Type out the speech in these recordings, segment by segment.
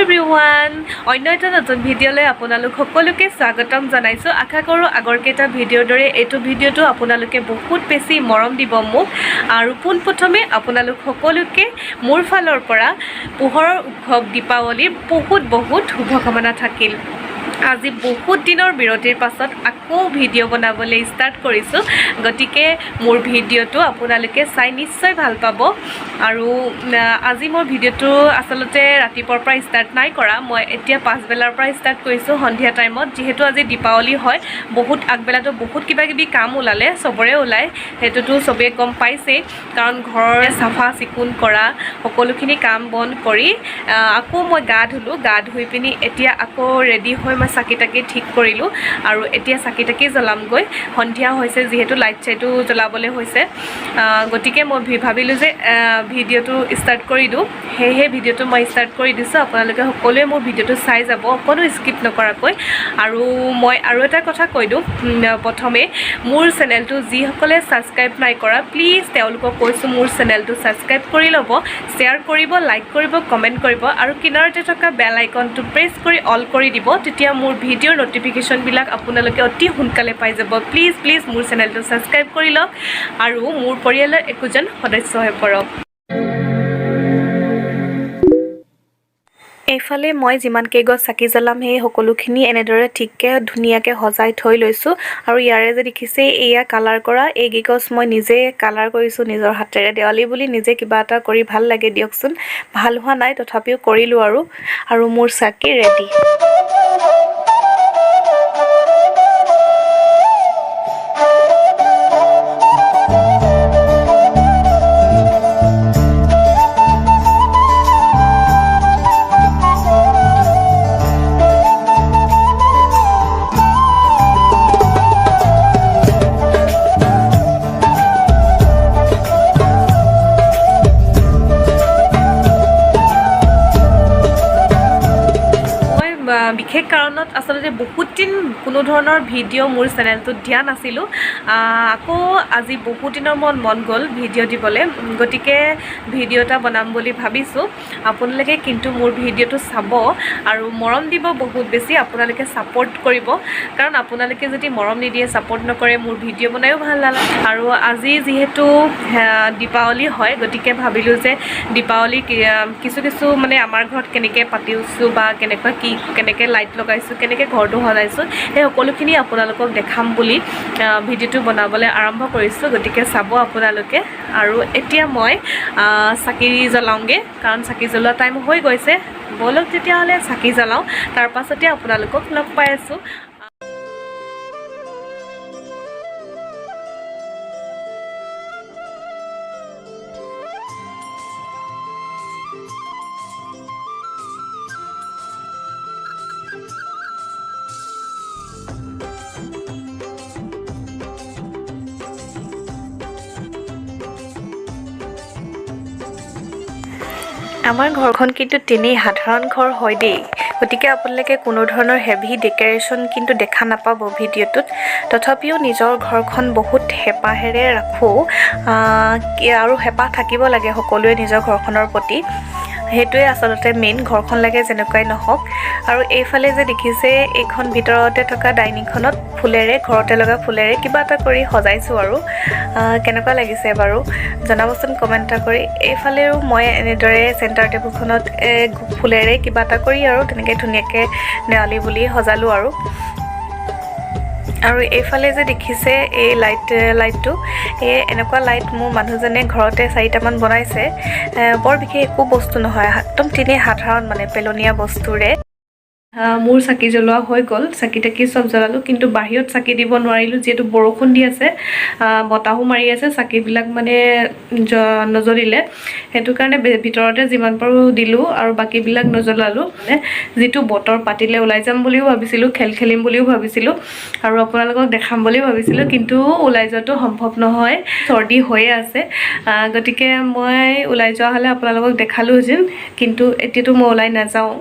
Everyone অন্য এটা নতুন ভিডিঅ'লৈ আপোনালোক সকলোকে স্বাগতম জনাইছোঁ আশা কৰোঁ আগৰ কেইটা ভিডিঅ'ৰ দৰে এইটো ভিডিঅ'টো আপোনালোকে বহুত বেছি মৰম দিব মোক আৰু পোনপ্ৰথমে আপোনালোক সকলোকে মোৰ ফালৰ পৰা পোহৰৰ উৎসৱ দীপাৱলীৰ বহুত শুভকামনা থাকিল আজি বহুত দিনৰ বিৰতিৰ পাছত আকৌ ভিডিঅ' বনাবলৈ ষ্টাৰ্ট কৰিছোঁ গতিকে মোৰ ভিডিঅ'টো আপোনালোকে চাই নিশ্চয় ভাল পাব আৰু আজি মোৰ ভিডিঅ'টো আচলতে ৰাতিপুৱাৰ পৰা ষ্টাৰ্ট নাই কৰা মই এতিয়া পাছবেলাৰ পৰা ষ্টাৰ্ট কৰিছোঁ সন্ধিয়া টাইমত যিহেতু আজি দীপাৱলী হয় বহুত আগবেলাটো বহুত কিবাকিবি কাম ওলালে চবৰে ওলায় সেইটোতো চবেই গম পাইছেই কাৰণ ঘৰৰ চাফা চিকুণ কৰা সকলোখিনি কাম বন কৰি আকৌ মই গা ধুই পিনি এতিয়া আকৌ ৰেডি হৈ মই চাকি তাকি ঠিক কৰিলোঁ আৰু এতিয়া চাকি তাকি জ্বলামগৈ সন্ধিয়া হৈছে যিহেতু লাইট চাইটো জ্বলাবলৈ হৈছে গতিকে মই ভাবিলোঁ যে ভিডিঅ'টো ষ্টাৰ্ট কৰি দিওঁ সেয়েহে ভিডিঅ'টো মই ষ্টাৰ্ট কৰি দিছোঁ আপোনালোকে সকলোৱে মোৰ ভিডিঅ'টো চাই যাব অকণো স্কিপ নকৰাকৈ আৰু মই আৰু এটা কথা কৈ দিওঁ প্ৰথমে মোৰ চেনেলটো যিসকলে ছাবস্ক্ৰাইব নাই কৰা প্লিজ তেওঁলোকক কৈছোঁ মোৰ চেনেলটো ছাবস্ক্ৰাইব কৰি ল'ব শ্বেয়াৰ কৰিব লাইক কৰিব কমেণ্ট কৰিব আৰু কিনাৰতে থকা বেল আইকনটো প্ৰেছ কৰি অল কৰি দিব তেতিয়া মোৰ ভিডিঅ'ৰ নটিফিকেশ্যনবিলাক আপোনালোকে অতি সোনকালে পাই যাব প্লিজ মোৰ চেনেলটো ছাবস্ক্ৰাইব কৰি লওক আৰু মোৰ পৰিয়ালৰ একোজন সদস্য হৈ পৰক এইফালে মই যিমান কেইগছ চাকি জ্বলাম সেই সকলোখিনি এনেদৰে ঠিককৈ ধুনীয়াকৈ সজাই থৈ লৈছোঁ আৰু ইয়াৰে যে দেখিছে এয়া কালাৰ কৰা এইকেইগছ মই নিজে কালাৰ কৰিছোঁ নিজৰ হাতেৰে দেৱালী বুলি নিজে কিবা এটা কৰি ভাল লাগে দিয়কচোন ভাল হোৱা নাই তথাপিও কৰিলোঁ আৰু মোৰ চাকি ৰেডি বিশেষ কাৰণত আচলতে বহুত দিন কোনো ধৰণৰ ভিডিঅ' মোৰ চেনেলটোত দিয়া নাছিলোঁ আকৌ আজি বহুত দিনৰ মন গ'ল ভিডিঅ' দিবলৈ গতিকে ভিডিঅ' এটা বনাম বুলি ভাবিছোঁ আপোনালোকে কিন্তু মোৰ ভিডিঅ'টো চাব আৰু মৰম দিব বহুত বেছি আপোনালোকে ছাপোৰ্ট কৰিব কাৰণ আপোনালোকে যদি মৰম নিদিয়ে ছাপোৰ্ট নকৰে মোৰ ভিডিঅ' বনায়ো ভাল নালাগে আৰু আজি যিহেতু দীপাৱলী হয় গতিকে ভাবিলোঁ যে দীপাৱলী কিছু মানে আমাৰ ঘৰত কেনেকৈ পাতিছোঁ বা কেনেকৈ লাইট লগাইছোঁ কেনেকৈ ঘৰটো সজাইছোঁ সেই সকলোখিনি আপোনালোকক দেখাম বুলি ভিডিঅ'টো বনাবলৈ আৰম্ভ কৰিছোঁ গতিকে চাব আপোনালোকে আৰু এতিয়া মই চাকি জ্বলাওঁগৈ কাৰণ চাকি জ্বলোৱা টাইম হৈ গৈছে ব'লক তেতিয়াহ'লে চাকি জ্বলাওঁ তাৰ পাছতে আপোনালোকক লগ পাই আছোঁ আমাৰ ঘৰখন কিন্তু তেনেই সাধাৰণ ঘৰ হয় দেই গতিকে আপোনালোকে কোনো ধৰণৰ হেভি ডেক'ৰেশ্যন কিন্তু দেখা নাপাব ভিডিঅ'টোত তথাপিও নিজৰ ঘৰখন বহুত হেঁপাহেৰে ৰাখোঁ আৰু হেঁপাহ থাকিব লাগে সকলোৱে নিজৰ ঘৰখনৰ প্ৰতি সেইটোৱে আচলতে মেইন ঘৰখন লাগে যেনেকুৱাই নহওক আৰু এইফালে যে দেখিছে এইখন ভিতৰতে থকা ডাইনিংখনত ঘৰতে লগা ফুলেৰে কিবা এটা কৰি সজাইছোঁ আৰু কেনেকুৱা লাগিছে বাৰু জনাবচোন কমেণ্ট এটা কৰি এইফালেও মই এনেদৰে চেণ্টাৰ টেবুলখনত ফুলেৰে কিবা এটা কৰি আৰু তেনেকৈ ধুনীয়াকৈ দেৱালী বুলি সজালোঁ আৰু এইফালে যে দেখিছে এই লাইটটো এনেকুৱা লাইট মোৰ মানুহজনে ঘৰতে 4টামান বনাইছে বৰ বিশেষ একো বস্তু নহয় একদম তেনেই সাধাৰণ মানে পেলনীয়া বস্তুৰে মোৰ চাকি জ্বলোৱা হৈ গ'ল চাকি তাকি চব জ্বলালোঁ কিন্তু বাহিৰত চাকি দিব নোৱাৰিলোঁ যিহেতু বৰষুণ দি আছে বতাহো মাৰি আছে চাকিবিলাক মানে নজ্বলিলে সেইটো কাৰণে ভিতৰতে যিমান পাৰোঁ দিলোঁ আৰু বাকীবিলাক নজ্বলালোঁ মানে যিটো বতৰ পাতিলে ওলাই যাম বুলিও ভাবিছিলোঁ খেলিম বুলিও ভাবিছিলোঁ আৰু আপোনালোকক দেখাম বুলি ভাবিছিলোঁ কিন্তু ওলাই যোৱাটো সম্ভৱ নহয় চৰ্দি হৈয়ে আছে গতিকে মই ওলাই যোৱা হ'লে আপোনালোকক দেখালোঁ যেন কিন্তু এতিয়াতো মই ওলাই নাযাওঁ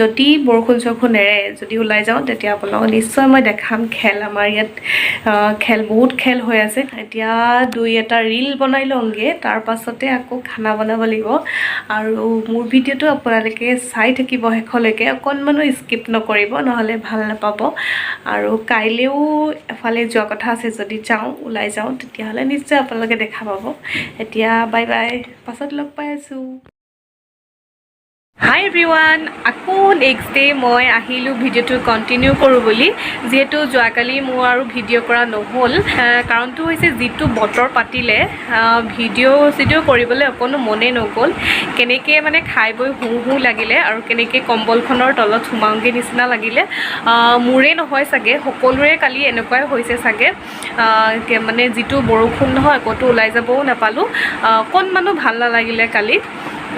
যদি বৰষুণ চৰষুণ নেৰে যদি ওলাই যাওঁ তেতিয়া আপোনালোকক নিশ্চয় মই দেখাম খেল আমাৰ ইয়াত খেল বহুত খেল হৈ আছে এতিয়া দুই এটা ৰীল বনাই লওঁগে তাৰ পাছতে আকৌ খানা বনাব লাগিব আৰু মোৰ ভিডিঅ'টো আপোনালোকে চাই থাকিব শেষলৈকে অকণমানো স্কিপ নকৰিব নহ'লে ভাল নাপাব আৰু কাইলৈও এফালে যোৱা কথা আছে যদি যাওঁ ওলাই যাওঁ তেতিয়াহ'লে নিশ্চয় আপোনালোকে দেখা পাব এতিয়া বাই বাই পাছত লগ পাই আছোঁ হাই এভৰিৱান আকৌ নেক্সট ডে মই আহিলোঁ ভিডিঅ'টো কণ্টিনিউ কৰোঁ বুলি যিহেতু যোৱাকালি মোৰ আৰু ভিডিঅ' কৰা নহ'ল কাৰণটো হৈছে যিটো বতৰ পাতিলে ভিডিঅ' কৰিবলৈ অকণো মনেই নগ'ল কেনেকৈ মানে খাই বৈ হু লাগিলে আৰু কেনেকৈ কম্বলখনৰ তলত সোমাওঁগৈ নিচিনা লাগিলে মোৰে নহয় চাগে সকলোৰে কালি এনেকুৱাই হৈছে চাগে মানে যিটো বৰষুণ নহয় ক'তো ওলাই যাবও নাপালোঁ অকণমানো ভাল নালাগিলে কালি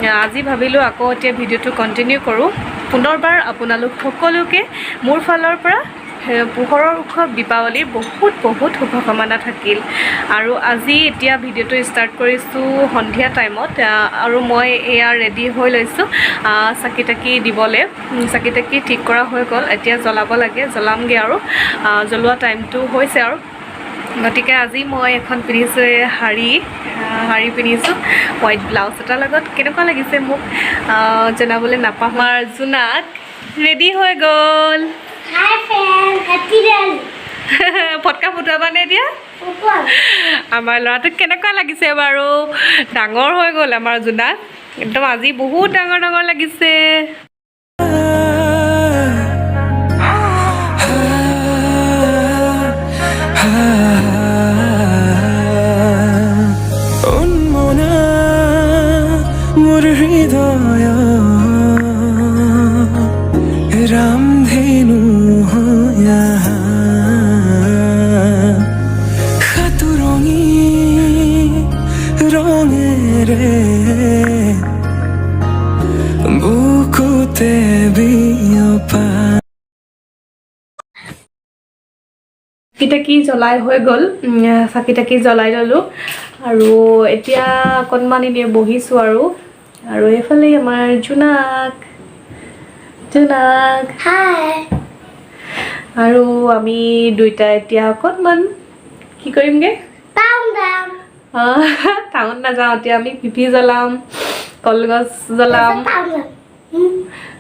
আজি ভাবিলোঁ আকৌ এতিয়া ভিডিঅ'টো কণ্টিনিউ কৰোঁ পুনৰবাৰ আপোনালোক সকলোকে মোৰ ফালৰ পৰা পোহৰৰ উৎসৱ দীপাৱলীৰ বহুত শুভকামনা থাকিল আৰু আজি এতিয়া ভিডিঅ'টো ষ্টাৰ্ট কৰিছোঁ সন্ধিয়া টাইমত আৰু মই এয়া ৰেডি হৈ লৈছোঁ চাকি তাকি দিবলৈ চাকি তাকি ঠিক কৰা হৈ গ'ল এতিয়া জ্বলাব লাগে জ্বলামগৈ আৰু জ্বলোৱা টাইমটো হৈছে আৰু গতিকে আজি মই এখন পিন্ধিছোঁ শাৰী পিন্ধিছোঁ হোৱাইট ব্লাউজ এটাৰ লগত কেনেকুৱা লাগিছে মোক জনাবলৈ নাপাহৰিব আমাৰ জোনাক ৰেডি হৈ গ'ল ফটকা ফুটাবানে এতিয়া আমাৰ ল'ৰাটোক কেনেকুৱা লাগিছে বাৰু ডাঙৰ হৈ গ'ল আমাৰ জোনাক একদম আজি বহুত ডাঙৰ লাগিছে চাকি জ্বলাই হৈ গ'ল চাকি তাকি জ্বলাই ল'লোঁ আৰু এতিয়া অকণমান এনেই বহিছোঁ আৰু এইফালে আমাৰ জোনাক আৰু আমি দুইটা এতিয়া অকণমান কি কৰিমগৈ টাউন নাযাওঁ এতিয়া আমি পিপি জ্বলাম কলগছ জ্বলাম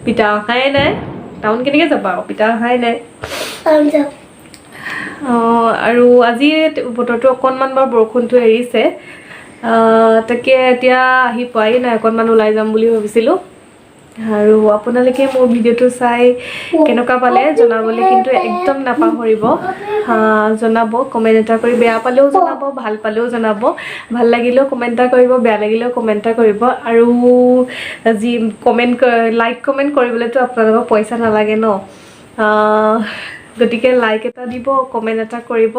পিঠা অহাই নাই টাউন কেনেকৈ যাবা আৰু পিঠা অহাই নাই আৰু আজি বতৰটো অকণমান বাৰু বৰষুণটো এৰিছে তাকে এতিয়া আহি পোৱাই নাই অকণমান ওলাই যাম বুলি ভাবিছিলোঁ আৰু আপোনালোকে মোৰ ভিডিঅ'টো চাই কেনেকুৱা পালে জনাবলৈ কিন্তু একদম নাপাহৰিব জনাব কমেণ্ট এটা কৰি বেয়া পালেও জনাব ভাল পালেও জনাব ভাল লাগিলেও কমেণ্ট এটা কৰিব বেয়া লাগিলেও কমেণ্ট এটা কৰিব আৰু যি লাইক কমেণ্ট কৰিবলৈতো আপোনালোকৰ পইচা নালাগে ন গতিকে লাইক এটা দিব কমেণ্ট এটা কৰিব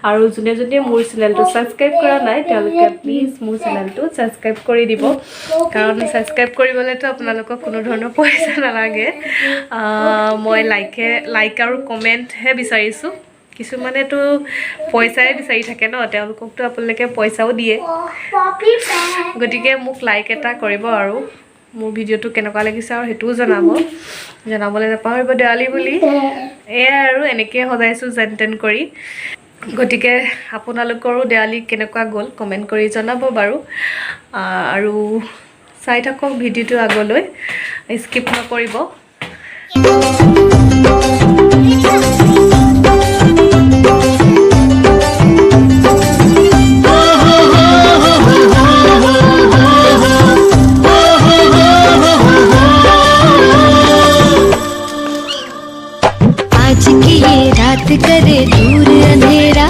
আৰু যোনে মোৰ চেনেলটো ছাবস্ক্ৰাইব কৰা নাই তেওঁলোকে প্লিজ মোৰ চেনেলটো ছাবস্ক্ৰাইব কৰি দিব কাৰণ ছাবস্ক্ৰাইব কৰিবলৈতো আপোনালোকক কোনো ধৰণৰ পইচা নালাগে মই লাইক আৰু কমেণ্টহে বিচাৰিছোঁ কিছুমানেতো পইচাই বিচাৰি থাকে ন তেওঁলোককতো আপোনালোকে পইচাও দিয়ে গতিকে মোক লাইক এটা কৰিব আৰু মোৰ ভিডিঅ'টো কেনেকুৱা লাগিছে আৰু সেইটোও জনাবলৈ নাপাহৰিব দেৱালী বুলি এয়াই আৰু এনেকৈ সজাইছোঁ যেন তেন কৰি গতিকে আপোনালোকৰো দেৱালী কেনেকুৱা গ'ল কমেণ্ট কৰি জনাব বাৰু আৰু চাই থাকক ভিডিঅ'টো আগলৈ স্কিপ নকৰিব करे दूर अंधेरा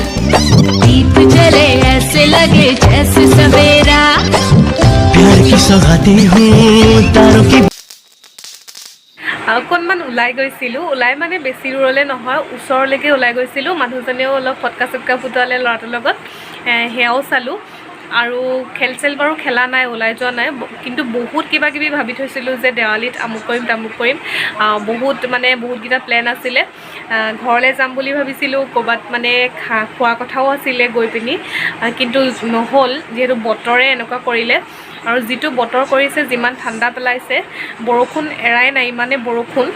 दीप जले ऐसे लगे जैसे सवेरा प्यार की सौगातें हूँ तारों की অকণমান ওলাই গৈছিলোঁ ওলাই মানে বেছি দূৰলৈ নহয় ওচৰলৈকে ওলাই গৈছিলোঁ মানুহজনেও অলপ ফটকা চটকা ফুটালে ল'ৰাটোৰ লগত সেয়াও চালোঁ আৰু খেল বাৰু খেলা নাই, ওলাই যোৱা নাই, কিন্তু বহুত কিবা কিবি ভাবি থৈছিলোঁ যে দেৱালীত আমুক কৰিম তামুক কৰিম, বহুতকেইটা প্লেন আছিলে। ঘৰলৈ যাম বুলি ভাবিছিলোঁ, ক'ৰবাত মানে খোৱা কথাও আছিলে গৈ পিনি, কিন্তু নহ'ল যিহেতু বতৰে এনেকুৱা কৰিলে। আৰু যিটো বতৰ কৰিছে, যিমান ঠাণ্ডা পেলাইছে, বৰষুণ এৰাই নাই, ইমানে বৰষুণ।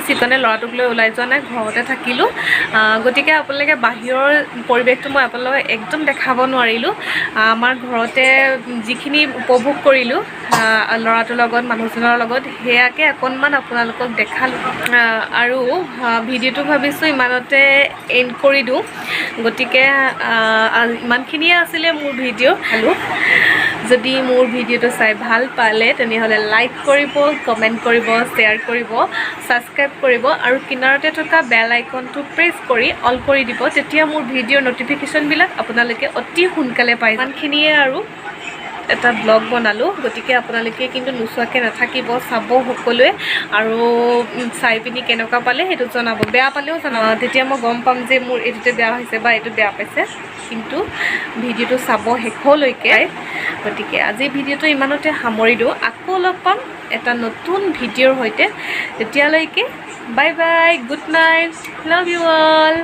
সেইকাৰণে ল'ৰাটোক লৈ ওলাই যোৱা নাই, ঘৰতে থাকিলোঁ। গতিকে আপোনালোকে বাহিৰৰ পৰিৱেশটো মই আপোনালোকক একদম দেখাব নোৱাৰিলোঁ। আমাৰ ঘৰতে যিখিনি উপভোগ কৰিলোঁ ল'ৰাটোৰ লগত, মানুহজনৰ লগত, সেয়াকে অকণমান আপোনালোকক দেখালোঁ। আৰু ভিডিঅ'টো ভাবিছোঁ ইমানতে এণ্ড কৰি দিওঁ। গতিকে ইমানখিনিয়ে আছিলে মোৰ ভিডিঅ'। যদি মোৰ ভিডিঅ'টো চাই ভাল পালে তেনেহ'লে লাইক কৰিব, কমেণ্ট কৰিব, শ্বেয়াৰ কৰিব, ছাবস্ক্ৰাইব কৰিব আৰু কিনাৰতে থকা বেল আইকনটো প্ৰেছ কৰি অল কৰি দিব। তেতিয়া মোৰ ভিডিঅ'ৰ ন'টিফিকেশ্যনবিলাক আপোনালোকে অতি সোনকালে পাই যাব। ইমানখিনিয়ে আৰু এটা ব্লগ বনালোঁ। গতিকে আপোনালোকে কিন্তু নোচোৱাকৈ নাথাকিব, চাব সকলোৱে, আৰু চাই পিনি কেনেকুৱা পালে সেইটো জনাব। বেয়া পালেও জনাব, তেতিয়া মই গম পাম যে মোৰ এইটোতে বেয়া হৈছে বা এইটো বেয়া পাইছে। কিন্তু ভিডিঅ'টো চাব শেষলৈকে। গতিকে আজিৰ ভিডিঅ'টো ইমানতে সামৰি দিওঁ। আকৌ লগ পাম এটা নতুন ভিডিঅ'ৰ সৈতে। তেতিয়ালৈকে bye bye, good night, love you all.